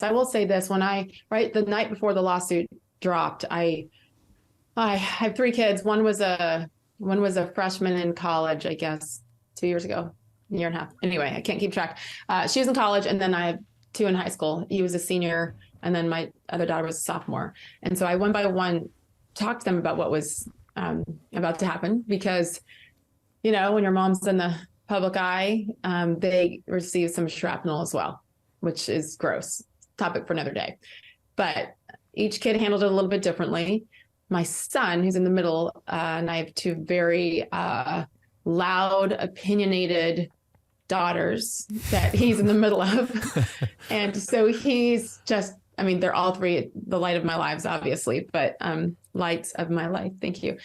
I will say this, right the night before the lawsuit dropped, I have three kids. One was a freshman in college, I guess, 2 years ago, a year and a half. Anyway, I can't keep track. She was in college, and then I have two in high school. He was a senior, and then my other daughter was a sophomore. And so I one by one talked to them about what was about to happen, because, you know, when your mom's in the public eye, they receive some shrapnel as well, which is gross. Topic for another day. But each kid handled it a little bit differently. My son, who's in the middle, and I have two very loud, opinionated daughters that he's in the middle of. And so he's just, I mean, they're all three the light of my lives, obviously, but lights of my life. Thank you.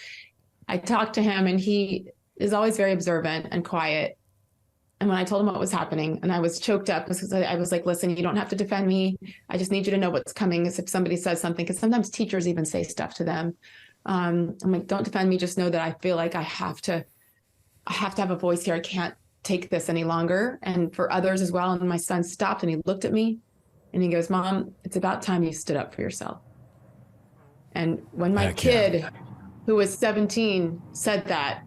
I talked to him, and he is always very observant and quiet. And when I told him what was happening, and I was choked up, because I was like, listen, you don't have to defend me. I just need you to know what's coming, as if somebody says something, because sometimes teachers even say stuff to them. I'm like, don't defend me. Just know that I feel like I have to have a voice here. I can't take this any longer. And for others as well. And my son stopped, and he looked at me, and he goes, Mom, it's about time you stood up for yourself. And when my kid, who was 17, said that,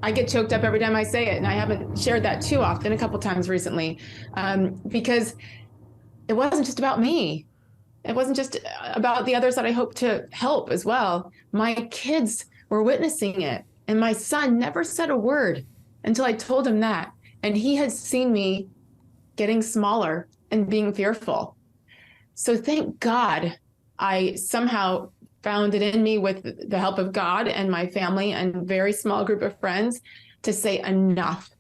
I get choked up every time I say it. And I haven't shared that too often, a couple times recently, because it wasn't just about me. It wasn't just about the others that I hope to help as well. My kids were witnessing it. And my son never said a word until I told him that. And he had seen me getting smaller and being fearful. So thank God I somehow found it in me, with the help of God and my family and very small group of friends, to say enough,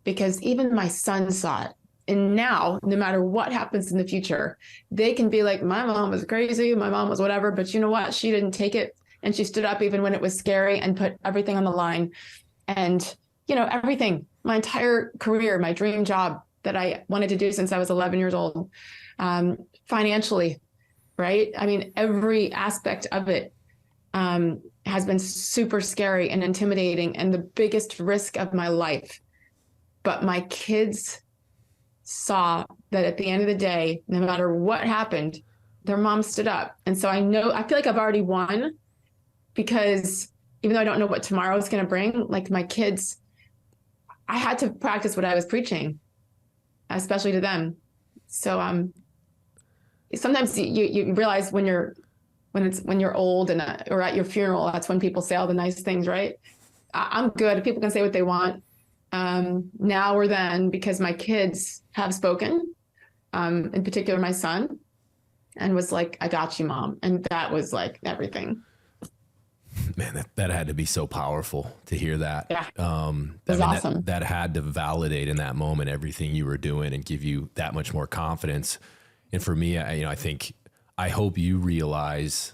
because even my son saw it. And now, no matter what happens in the future, they can be like, my mom was crazy, my mom was whatever, but you know what? She didn't take it, and she stood up even when it was scary and put everything on the line. And, you know, everything, my entire career, my dream job that I wanted to do since I was 11 years old, financially, right? I mean, every aspect of it has been super scary and intimidating, and the biggest risk of my life. But my kids saw that at the end of the day, no matter what happened, their mom stood up. And so I feel like I've already won, because even though I don't know what tomorrow is going to bring, like my kids, I had to practice what I was preaching, especially to them. So sometimes you realize when you're old and or at your funeral, that's when people say all the nice things, right? I'm good. People can say what they want, now or then, because my kids have spoken, in particular my son, and was like, I got you, Mom. And that was like everything. Man, that had to be so powerful to hear that. Yeah, it was awesome. That had to validate in that moment everything you were doing and give you that much more confidence. And for me, I hope you realize,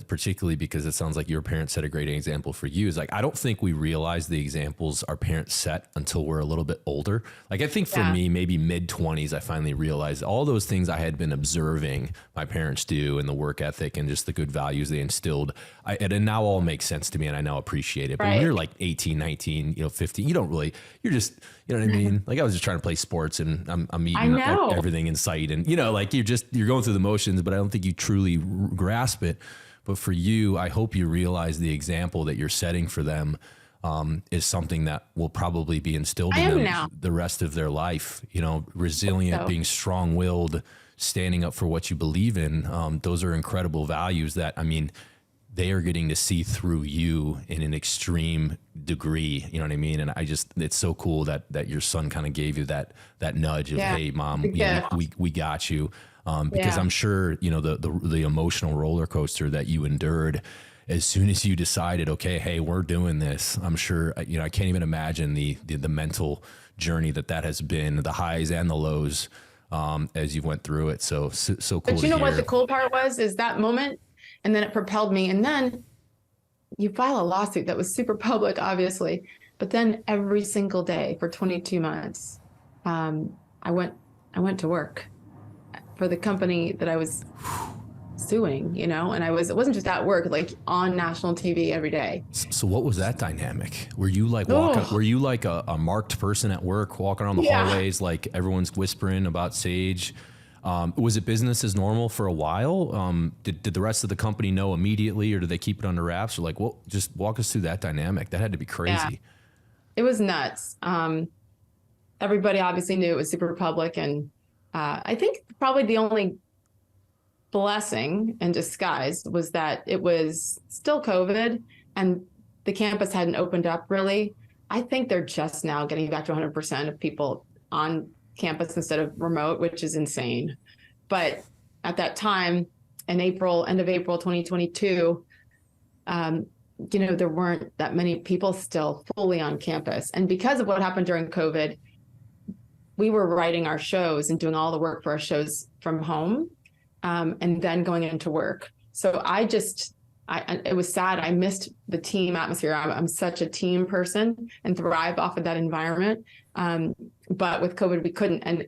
particularly because it sounds like your parents set a great example for you, is like, I don't think we realize the examples our parents set until we're a little bit older. Like, I think for me, maybe mid-20s, I finally realized all those things I had been observing my parents do, and the work ethic and just the good values they instilled. And now all makes sense to me, and I now appreciate it. But when you're like 18, 19, 15, you don't really, you're just, you know what I mean? Like, I was just trying to play sports, and I'm eating everything in sight. And, like you're going through the motions, but I don't think you truly grasp it. But for you, I hope you realize the example that you're setting for them is something that will probably be instilled in them the rest of their life. Resilient, being strong-willed, standing up for what you believe in. Those are incredible values that, they are getting to see through you in an extreme degree. You know what I mean? And it's so cool that your son kind of gave you that nudge of, hey, Mom, we got you. Because I'm sure, the emotional roller coaster that you endured as soon as you decided, okay, hey, we're doing this. I'm sure, I can't even imagine the mental journey that has been, the highs and the lows, as you went through it. So cool. But you know what the cool part was, is that moment, and then it propelled me. And then you file a lawsuit that was super public, obviously, but then every single day for 22 months, I went to work for the company that I was suing, and it wasn't just at work, like on national TV every day. So what was that dynamic? Were you like were you like a marked person at work, walking around the hallways, like everyone's whispering about Sage? Was it business as normal for a while? Did the rest of the company know immediately, or did they keep it under wraps? Or like, well, just walk us through that dynamic. That had to be crazy. Yeah, it was nuts. Everybody obviously knew it was super public. And I think probably the only blessing in disguise was that it was still COVID and the campus hadn't opened up really. I think they're just now getting back to 100% of people on campus instead of remote, which is insane. But at that time, in April, end of April 2022, there weren't that many people still fully on campus. And because of what happened during COVID, we were writing our shows and doing all the work for our shows from home, and then going into work. So it was sad. I missed the team atmosphere. I'm such a team person and thrive off of that environment. But with COVID, we couldn't. And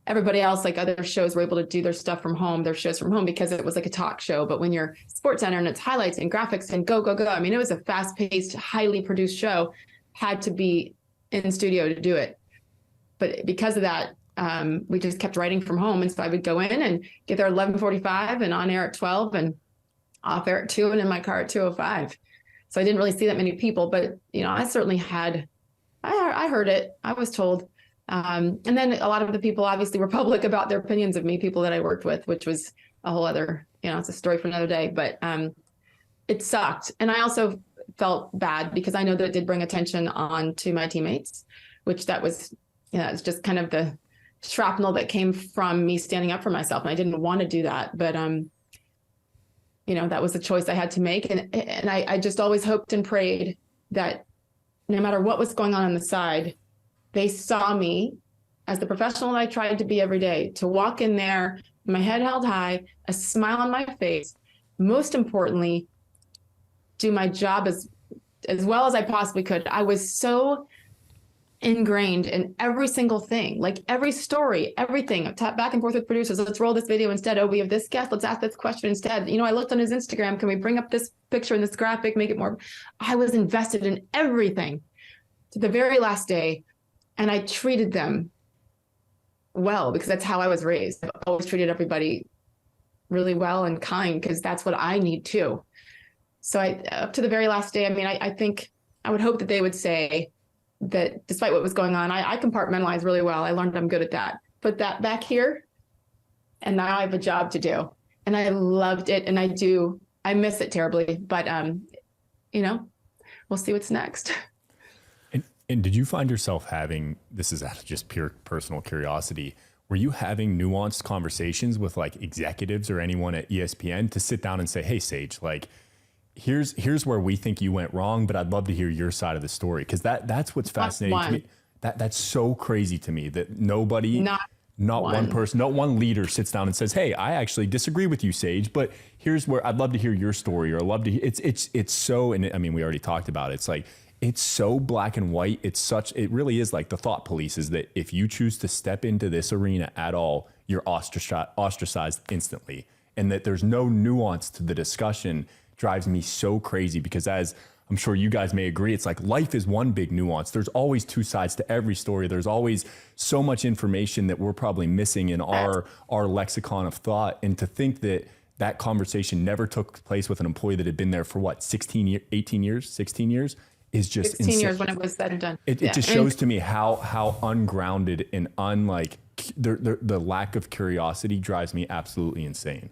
everybody else, like other shows, were able to do their stuff from home, their shows from home, because it was like a talk show. But when you're SportsCenter and it's highlights and graphics and go, go, go. I mean, it was a fast-paced, highly produced show, had to be in studio to do it. But because of that, we just kept writing from home. And so I would go in and get there at 11:45 and on air at 12 and off air at 2 and in my car at 2:05. So I didn't really see that many people, but I certainly I heard it. I was told. And then a lot of the people obviously were public about their opinions of me, people that I worked with, which was a whole other, it's a story for another day, but it sucked. And I also felt bad because I know that it did bring attention on to my teammates, which that was, it's just kind of the shrapnel that came from me standing up for myself. And I didn't want to do that, but that was a choice I had to make. And I just always hoped and prayed that no matter what was going on the side, they saw me as the professional I tried to be every day, to walk in there, my head held high, a smile on my face, most importantly, do my job as well as I possibly could. I was so ingrained in every single thing, like every story, everything. Back and forth with producers. Let's roll this video instead. Oh, we have this guest. Let's ask this question instead. I looked on his Instagram. Can we bring up this picture and this graphic, make it more? I was invested in everything to the very last day. And I treated them well because that's how I was raised. I've always treated everybody really well and kind because that's what I need too. So up to the very last day, I think I would hope that they would say that despite what was going on, I compartmentalize really well. I learned I'm good at that. Put that back here, and now I have a job to do. And I loved it, and I miss it terribly. But, we'll see what's next. And did you find yourself having, this is out of just pure personal curiosity, were you having nuanced conversations with like executives or anyone at ESPN to sit down and say, hey, Sage, like, here's where we think you went wrong, but I'd love to hear your side of the story? Because that's what's fascinating to me. That's so crazy to me that nobody, not one person, not one leader sits down and says, hey, I actually disagree with you, Sage, but here's where I'd love to hear your story, or I'd love to hear, it's so, and we already talked about it. It's like, it's so black and white. It really is like the thought police is that if you choose to step into this arena at all, you're ostracized instantly. And that there's no nuance to the discussion drives me so crazy, because as I'm sure you guys may agree, it's like life is one big nuance. There's always two sides to every story. There's always so much information that we're probably missing in our lexicon of thought. And to think that conversation never took place with an employee that had been there for 18 years, 16 years, is just 16 insane. years when it was said and done. It just shows to me how ungrounded and the lack of curiosity drives me absolutely insane.